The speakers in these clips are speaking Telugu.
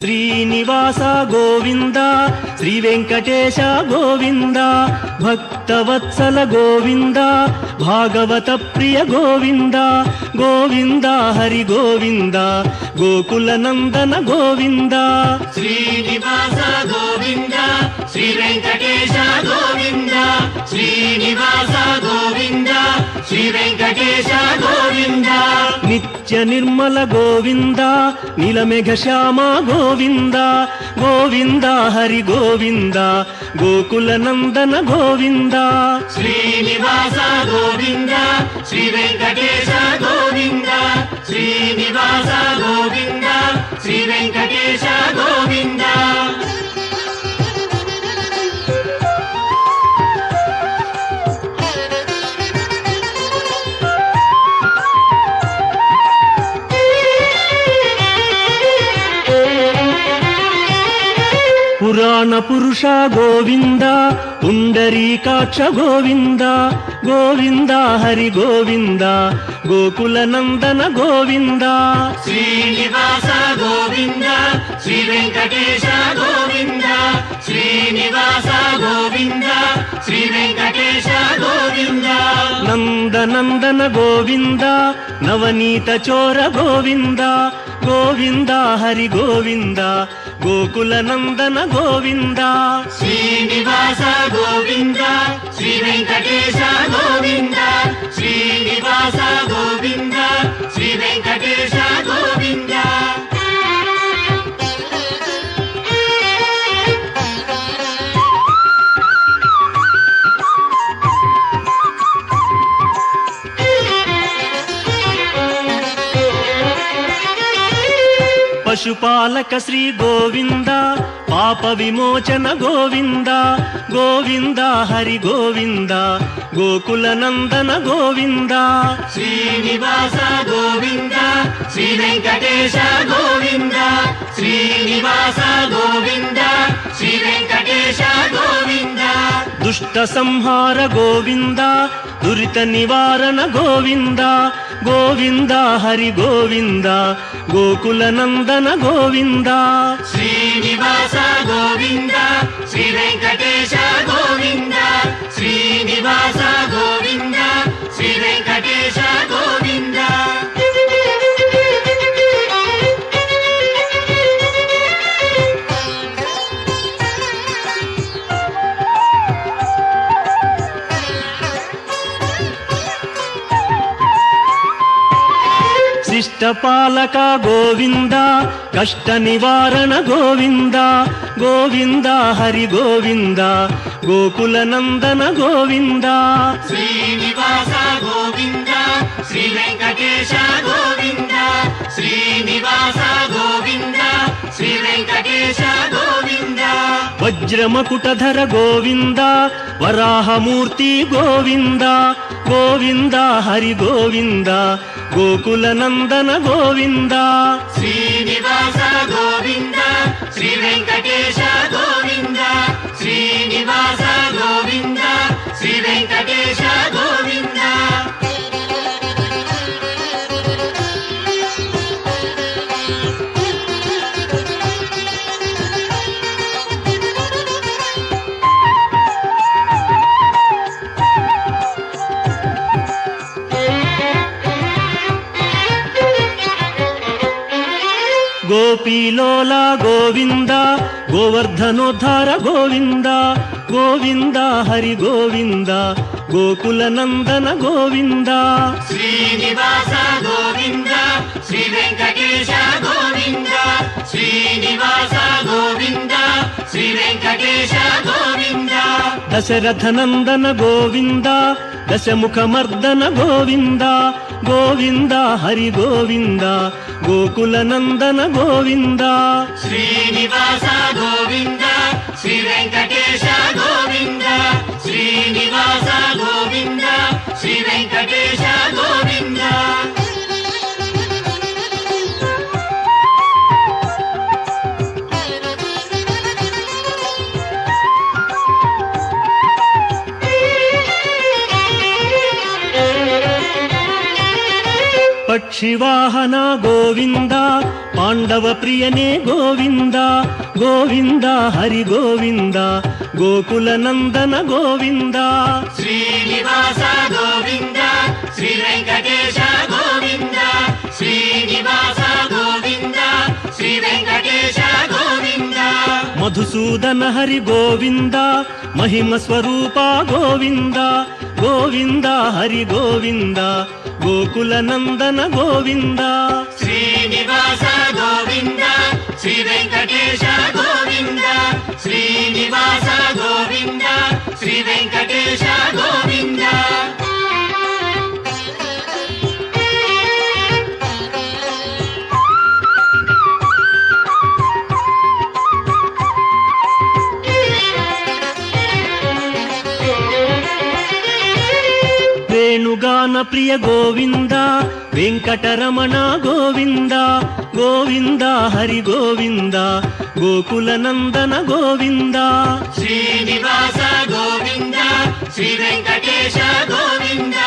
శ్రీనివాస గోవింద శ్రీ వెంకటేశ గోవింద భక్తవత్సల గోవింద భాగవత ప్రియ గోవింద గోవింద హరి గోవింద గోకుల నందన గోవింద శ్రీనివాస గోవింద శ్రీ వెంకటేశ గోవింద శ్రీనివాస గోవింద శ్రీ వెంకటేశ గోవింద నిత్య నిర్మల గోవింద నీలమేఘ శ్యామ గోవింద గోవింద హరి గోవింద గోకుల నందన గోవింద శ్రీనివాస గోవింద శ్రీ వెంకటేశ గోవింద శ్రీనివాస గోవింద శ్రీ వెంకటేశ గోవింద పురాణ పురుష గోవింద పుండరీకాక్ష గోవింద గోవింద హరి గోవింద గోకుల నందన గోవింద శ్రీనివాస గోవింద శ్రీ వెంకటేశ గోవింద శ్రీనివాస గోవింద శ్రీ వెంకటేశ గోవింద నందనందన గోవింద నవనీత చోర గోవింద గోవింద హరి గోవింద గోకుల నందన గోవింద శ్రీనివాస గోవింద శ్రీ వెంకటేశ గోవింద శ్రీనివాస గోవింద శ్రీ వెంకటేశ గోవింద పశుపాలక శ్రీ గోవింద పాప విమోచన గోవింద గోవింద హరి గోవింద గోకుల నందన గోవింద శ్రీనివాస గోవింద శ్రీ వెంకటేశ గోవింద శ్రీనివాస గోవింద శ్రీ వెంకటేశ గోవింద దుష్ట సంహార గోవింద దురిత నివారణ గోవింద గోవింద హరి గోవింద గోకుల నందన గోవింద శ్రీనివాస గోవింద శ్రీ వెంకటేశ గోవింద శ్రీనివాస గోవింద శ్రీ వెంకటేశ గోవింద శిష్టపాలక గోవింద కష్ట నివారణ గోవింద గోవింద హరి గోవింద గోకుల నందన గోవింద శ్రీనివాస గోవింద శ్రీ వెంకటేశ గోవింద శ్రీనివాస గోవింద శ్రీ వెంకటేశ గోవింద వజ్రమకుటధర గోవింద వరాహమూర్తి గోవింద గోవింద హరి గోవింద గోకుల నందన గోవింద శ్రీనివాస గోవింద శ్రీ వెంకటేశ గోవింద శ్రీనివాస గోవింద శ్రీ వెంకటేశ గోవింద గోపీలోల గోవింద గోవర్ధనోద్ధార గోవింద గోవింద హరి గోవింద గోకుల నందన గోవింద శ్రీనివాస గోవింద శ్రీ వెంకటేశ గోవింద శ్రీనివాస గోవింద శ్రీ వెంకటేశ గోవింద దశరథ నందన గోవింద దశముఖమర్దన గోవింద గోవింద హరి గోవింద గోకుల నందన గోవింద శ్రీనివాస గోవింద శ్రీ వెంకటేశ గోవింద శ్రీనివాస గోవింద శ్రీ వెంకటేశ గోవింద పక్షివాహన గోవింద ಪಾಂಡವ ಪ್ರಿಯನೇ ಗೋವಿಂದ ಗೋವಿಂದ ಹರಿ ಗೋವಿಂದ ಗೋಕುಲ ನಂದನ ಗೋವಿಂದ ಶ್ರೀನಿವಾಸ ಗೋವಿಂದ ಶ್ರೀ ವೆಂಕಟೇಶ ಗೋವಿಂದ ಶ್ರೀನಿವಾಸ ಗೋವಿಂದ ಶ್ರೀ ವೆಂಕಟೇಶ ಗೋವಿಂದ ಮಧುಸೂದನ ಹರಿ ಗೋವಿಂದ ಮಹಿಮ ಸ್ವರೂಪ ಗೋವಿಂದ ಗೋವಿಂದ ಹರಿ ಗೋವಿಂದ ಗೋಕುಲ ನಂದನ ಗೋವಿಂದ ಶ್ರೀನಿವಾಸ ಗೋವಿಂದ ಶ್ರೀ ವೆಂಕಟೇಶ ಗೋವಿಂದ ಶ್ರೀನಿವಾಸ ಗೋವಿಂದ ಶ್ರೀ ವೆಂಕಟೇಶ ಗೋವಿಂದ ವೇಣುಗಾನ ಪ್ರಿಯ ಗೋವಿಂದ ವೆಂಕಟರಮಣ ಗೋವಿಂದ ಗೋವಿಂದ ಹರಿ ಗೋವಿಂದ ಗೋಕುಲ ನಂದನ ಗೋವಿಂದ ಶ್ರೀನಿವಾಸ ಗೋವಿಂದ ಶ್ರೀ ವೆಂಕಟೇಶ ಗೋವಿಂದ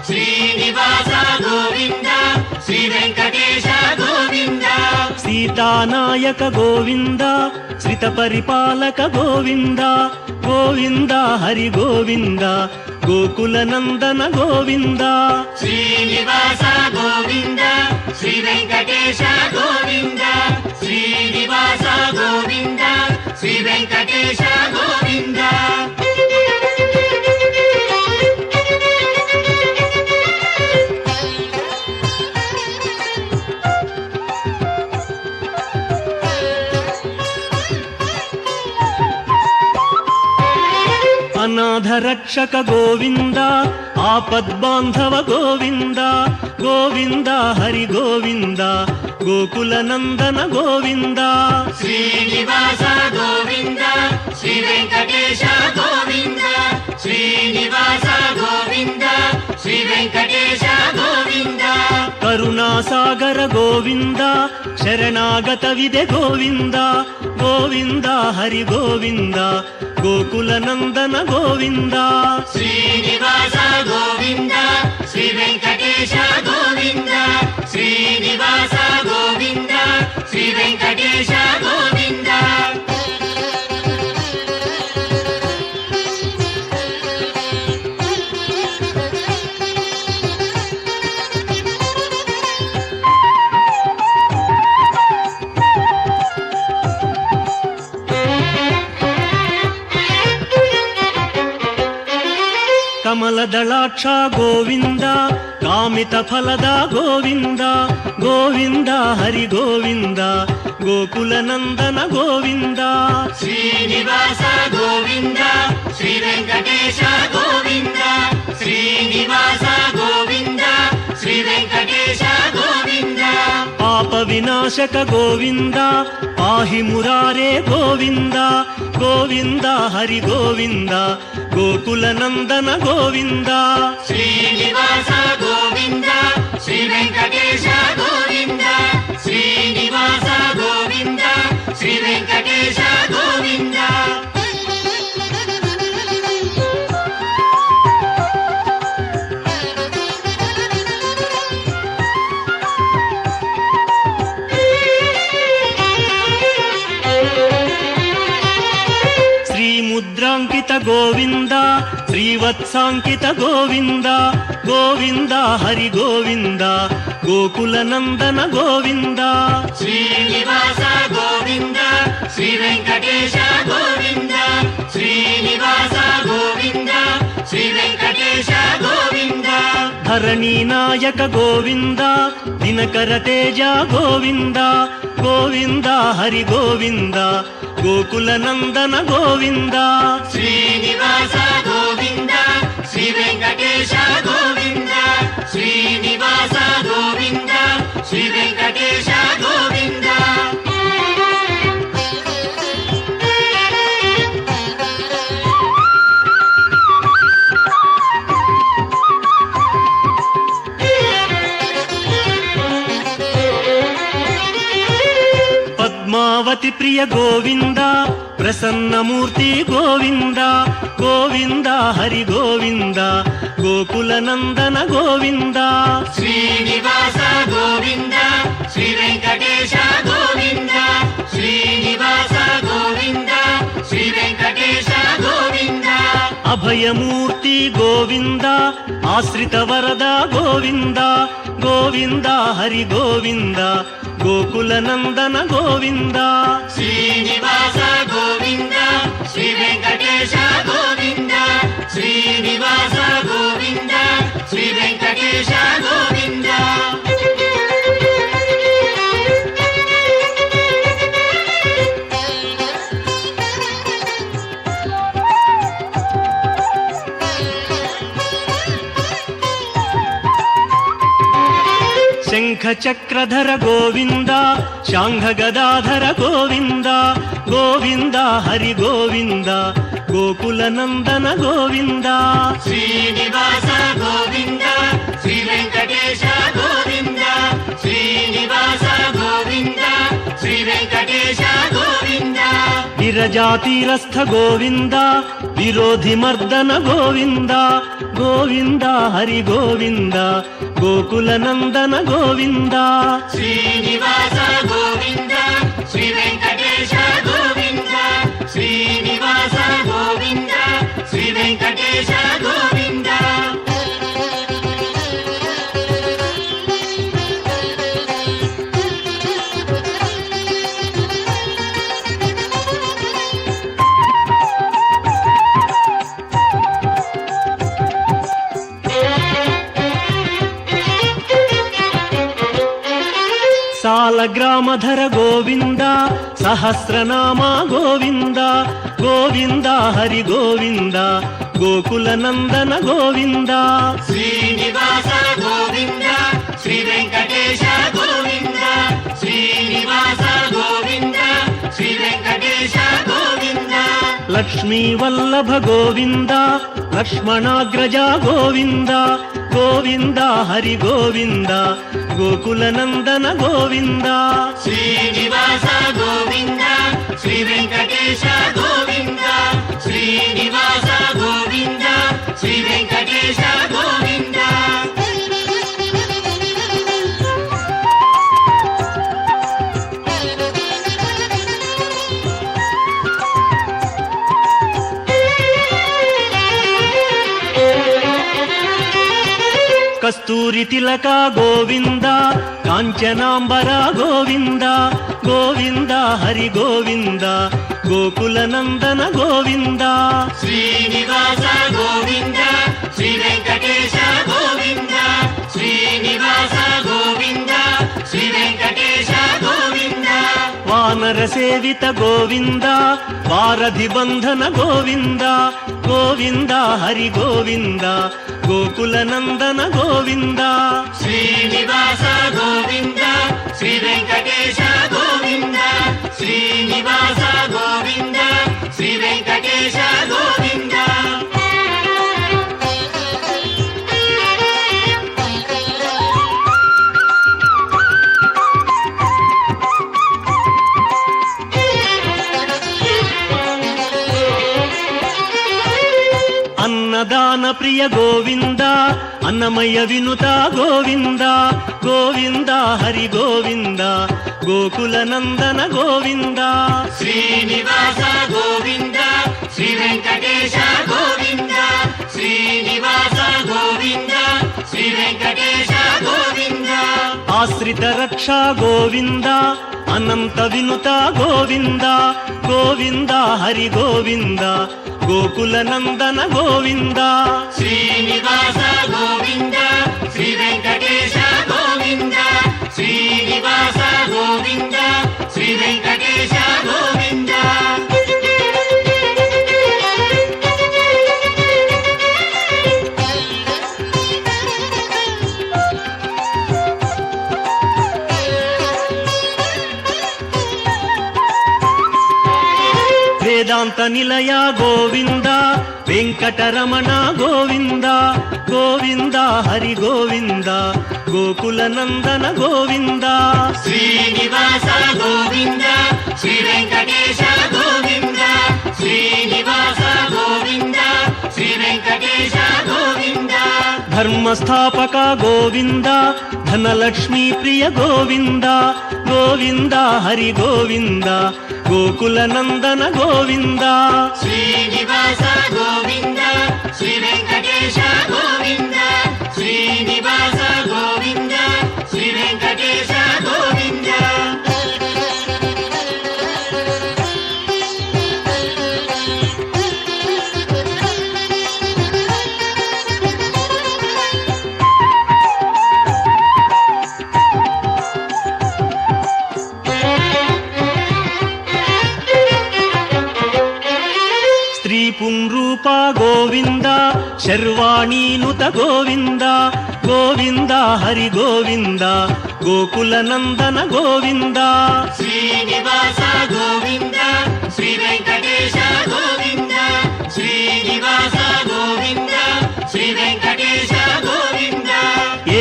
ಶ್ರೀನಿವಾಸ ಗೋವಿಂದ ಶ್ರೀ ವೆಂಕಟೇಶ ಗೋವಿಂದ ಸೀತಾನಾಯಕ ಗೋವಿಂದ ಶ್ರಿತ ಪರಿಪಾಲಕ ಗೋವಿಂದ ಗೋವಿಂದ ಹರಿ ಗೋವಿಂದ ಗೋಕುಲ ನಂದನ ಗೋವಿಂದ ಶ್ರೀನಿವಾಸ ಗೋವಿಂದ ಶ್ರೀ ವೆಂಕಟೇಶ ಗೋವಿಂದ ಶ್ರೀನಿವಾಸ ಗೋವಿಂದ ಶ್ರೀ ವೆಂಕಟೇಶ ಗೋವಿಂದ ಅನಾಥ ರಕ್ಷಕ ಗೋವಿಂದ ಆಪದ್ಬಾಂಧವ ಗೋವಿಂದ ಗೋವಿಂದ ಹರಿ ಗೋವಿಂದ ಗೋಕುಲ ನಂದನ ಗೋವಿಂದ ಶ್ರೀನಿವಾಸ ಗೋವಿಂದ ಶ್ರೀ ವೆಂಕಟೇಶ ಗೋವಿಂದ ಶ್ರೀನಿವಾಸ ಗೋವಿಂದ ಶ್ರೀ ವೆಂಕಟೇಶ ಗೋವಿಂದ ಕರುಣಾಸಾಗರ ಗೋವಿಂದ ಶರಣಾಗತವಿದೆ ಗೋವಿಂದ ಗೋವಿಂದ ಹರಿ ಗೋವಿಂದ ಗೋಕುಲ ನಂದನ ಗೋವಿಂದ ಶ್ರೀನಿವಾಸ ಗೋವಿಂದ ಶ್ರೀ ವೆಂಕಟೇಶ ಗೋವಿಂದ ಶ್ರೀನಿವಾಸ ಗೋವಿಂದ ಶ್ರೀ ವೆಂಕಟೇಶ ಗೋವಿಂದ ಕಮಲದಳಾಕ್ಷ ಗೋವಿಂದ ಕಾಮಿತ ಫಲದ ಗೋವಿಂದ ಗೋವಿಂದ ಹರಿ ಗೋವಿಂದ ಗೋಕುಲ ನಂದನ ಗೋವಿಂದ ಶ್ರೀನಿವಾಸ ಗೋವಿಂದ ಶ್ರೀ ವೆಂಕಟೇಶ ಗೋವಿಂದ ಶ್ರೀನಿವಾಸ ಗೋವಿಂದ ಶ್ರೀ ವೆಂಕಟೇಶ ಗೋವಿಂದ ಪಾಪ ವಿನಾಶಕ ಗೋವಿಂದ ಪಾಹಿ ಮುರಾರೇ ಗೋವಿಂದ ಗೋವಿಂದ ಹರಿ ಗೋವಿಂದ ಗೋಕುಲ ನಂದನ ಗೋವಿಂದ ಶ್ರೀನಿವಾಸ ಗೋವಿಂದ ಶ್ರೀ ವೆಂಕಟೇಶ ಗೋವಿಂದ ಶ್ರೀನಿವಾಸ ಗೋವಿಂದ ಶ್ರೀ ವೆಂಕಟೇಶ ಗೋವಿಂದ ಮುದ್ರಾಂಕಿತ ಗೋವಿಂದ ಶ್ರೀವತ್ಸಾಂಕಿತ ಗೋವಿಂದ ಗೋವಿಂದ ಹರಿ ಗೋವಿಂದ ಗೋಕುಲ ನಂದನ ಗೋವಿಂದ ಶ್ರೀನಿವಾಸ ಗೋವಿಂದ ಶ್ರೀ ವೆಂಕಟೇಶ ಗೋವಿಂದ ಶ್ರೀನಿವಾಸ ಗೋವಿಂದ ಶ್ರೀ ವೆಂಕಟೇಶ ಗೋವಿಂದ ಧರಣಿ ನಾಯಕ ಗೋವಿಂದ ದಿನಕರ ತೇಜ ಗೋವಿಂದ ಗೋವಿಂದ ಹರಿ ಗೋವಿಂದ ಗೋಕುಲ ನಂದನ ಗೋವಿಂದ ಶ್ರೀನಿವಾಸ ಗೋವಿಂದ ಶ್ರೀ ವೆಂಕಟೇಶ ಗೋವಿಂದ ಶ್ರೀನಿವಾಸ ಗೋವಿಂದ ಶ್ರೀ ವೆಂಕಟೇಶ ಗೋವಿಂದ పార్వతి ప్రియ గోవింద ప్రసన్నమూర్తి గోవింద గోవింద హరి గోవింద గోకుల నందన గోవింద శ్రీనివాస గోవింద శ్రీ వెంకటేశ గోవింద శ్రీనివాస గోవింద శ్రీ వెంకటేశ గోవింద అభయమూర్తి గోవింద ఆశ్రిత వరద గోవింద గోవింద హరి గోవింద గోకుల నందన గోవింద శ్రీనివాస గోవింద శ్రీ వెంకటేశ గోవింద శ్రీనివాస గోవింద శ్రీ వెంకటేశ గోవింద శంఖ చక్రధర గోవింద శాంఘ గదాధర గోవింద గోవింద హరి గోవింద గోకుల నందన గోవింద శ్రీనివాస గోవింద శ్రీ వెంకటేశ గోవింద శ్రీనివాస గోవింద శ్రీ వెంకటేశ గోవింద విరజాతీరస్థ గోవింద విరోధి మర్దన గోవింద గోవింద హరి గోవింద గోకుల నందన గోవింద శ్రీనివాస గోవింద శ్రీ వెంకటేశ గోవింద శ్రీనివాస గోవింద శ్రీ వెంకటేశ గోవింద సాలగ్రామధర గోవింద సహస్రనామ గోవింద గోవింద హరి గోవింద గోకుల నందన గోవింద శ్రీనివాస గోవింద శ్రీ వెంకటేశ గోవింద శ్రీనివాస గోవింద శ్రీ వెంకటేశ గోవింద లక్ష్మీ వల్లభ గోవింద లక్ష్మణాగ్రజ గోవింద గోవింద హరి గోవింద గోకుల నందన గోవింద శ్రీనివాస గోవింద శ్రీ వెంకటేశ గోవింద శ్రీనివాస గోవింద శ్రీ వెంకటేశ గోవింద కస్తూరి తిలక గోవింద కాంచనాంబర గోవింద గోవింద హరి గోవింద గోకుల నందన గోవింద శ్రీనివాస గోవింద శ్రీ వెంకటేశ గోవింద శ్రీనివాస గోవింద శ్రీ వెంకటేశ గోవింద వానర సేవిత గోవింద వారధి బంధన గోవింద గోవింద హరి గోవింద గోకుల నందన గోవింద శ్రీనివాస గోవింద శ్రీ వెంకటేశ గోవింద శ్రీనివాస గోవింద శ్రీ వెంకటేశ గోవింద అన్నదాన ప్రియ గోవింద అన్నమయ్య వినుత గోవింద గోవింద హరి గోవింద గోకుల నందన గోవింద శ్రీనివాస గోవింద శ్రీ వెంకటేశ గోవింద శ్రీనివాస గోవింద శ్రీ వెంకటేశ గోవింద ఆశ్రిత రక్ష గోవింద అనంత వినుత గోవింద గోవింద హరి గోవింద గోకుల నందన గోవింద శ్రీనివాస గోవింద శ్రీ వెంకటేశ గోవింద శ్రీనివాస గోవింద శ్రీ వెంకటేశ గోవింద వేదాంత నిలయ గోవింద వెంకటరమణ గోవింద గోవింద హరి గోవింద గోకుల నందన గోవింద శ్రీనివాస గోవింద శ్రీ వెంకటేశ గోవింద శ్రీనివాస గోవింద శ్రీ వెంకటేశ గోవింద ధర్మస్థాపక గోవింద ధనలక్ష్మీ ప్రియ గోవింద గోవింద హరి గోవింద గోకుల నందన గోవింద శ్రీనివాస గోవింద శ్రీ వెంకటేశ గోవింద శ్రీనివాస గోవింద శ్రీ వెంకటేశ గోవింద స్త్రీ పుంరూప గోవింద శర్వాణీనుత గోవింద గోవింద హరి గోవింద గోకుల నందన గోవింద శ్రీనివాస గోవింద శ్రీ వెంకటేశ గోవింద శ్రీనివాస గోవింద శ్రీ వెంకటేశ గోవింద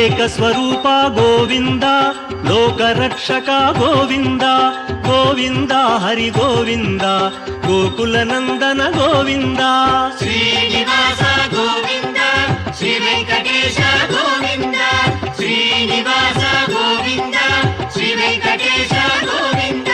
ఏకస్వరూప గోవింద లోకరక్షక గోవింద గోవింద హరి గోవింద గోకుల నందన గోవింద శ్రీనివాస గోవింద శ్రీ వెంకటేశ గోవింద శ్రీనివాస గోవింద శ్రీ వెంకటేశ గోవింద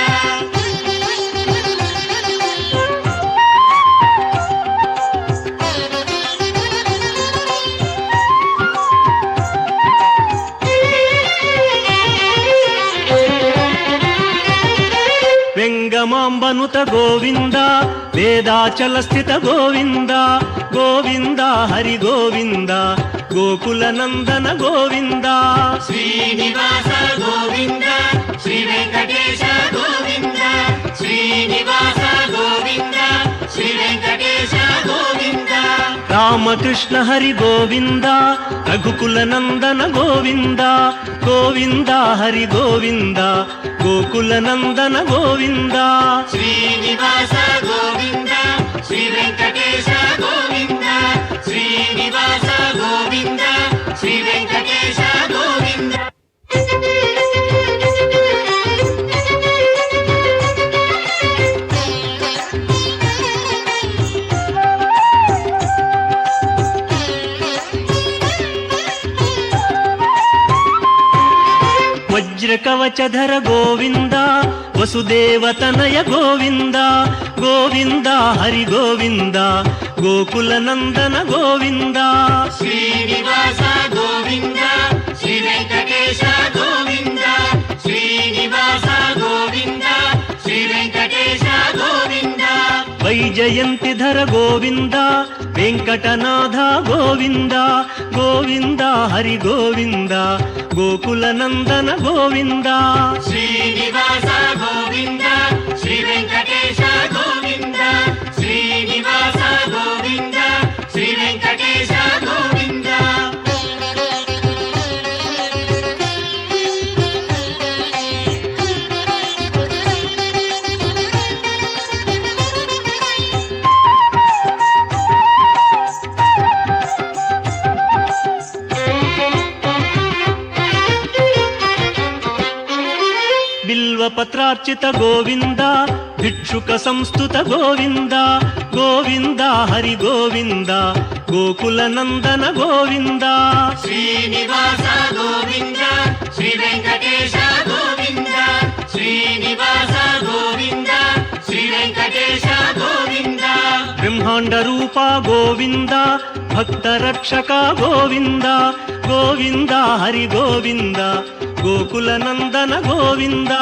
వెంగమాంబనుత గోవింద వేదాచల స్థిత గోవింద గోవింద హరి గోవింద గోకుల నందన గోవింద శ్రీనివాస గోవింద శ్రీ వెంకటేశ గోవింద శ్రీనివాస గోవింద శ్రీ వెంకటేశ గోవింద రామకృష్ణ హరి గోవింద రఘుకుల నందన గోవింద గోవింద హరి గోవింద గోకుల నందన గోవింద శ్రీనివాస గోవింద శ్రీ వెంకటేశ గోవింద శ్రీనివాస గోవింద శ్రీ వెంకటేశ గోవింద వజ్రకవచధర గోవింద వసుదేవతనయ గోవింద గోవింద హరి గోవింద గోకుల నందన గోవింద శ్రీనివాస గోవింద శ్రీ వెంకటేశ గోవింద శ్రీనివాస గోవింద శ్రీ వెంకటేశ గోవింద వైజయంతిధర గోవింద వెంకటనాథ గోవింద గోవింద హరి గోవింద గోకుల నందన గోవింద శ్రీనివాస గోవింద శ్రీ వెంకటేశ గోవింద శ్రీనివాస గోవింద శ్రీ వెంకటేశ గోవింద బిల్వపత్రార్చిత గోవింద భిక్షుక సంస్థుత గోవింద గోవింద హరి గోవింద గోకుల నందన గోవింద శ్రీనివాస గోవింద శ్రీ వెంకటేశ గోవింద శ్రీనివాస గోవింద శ్రీ వెంకటేశ గోవింద బ్రహ్మాండ రూప గోవింద భక్త రక్షక గోవింద గోవింద హరి గోవింద గోకుల నందన గోవింద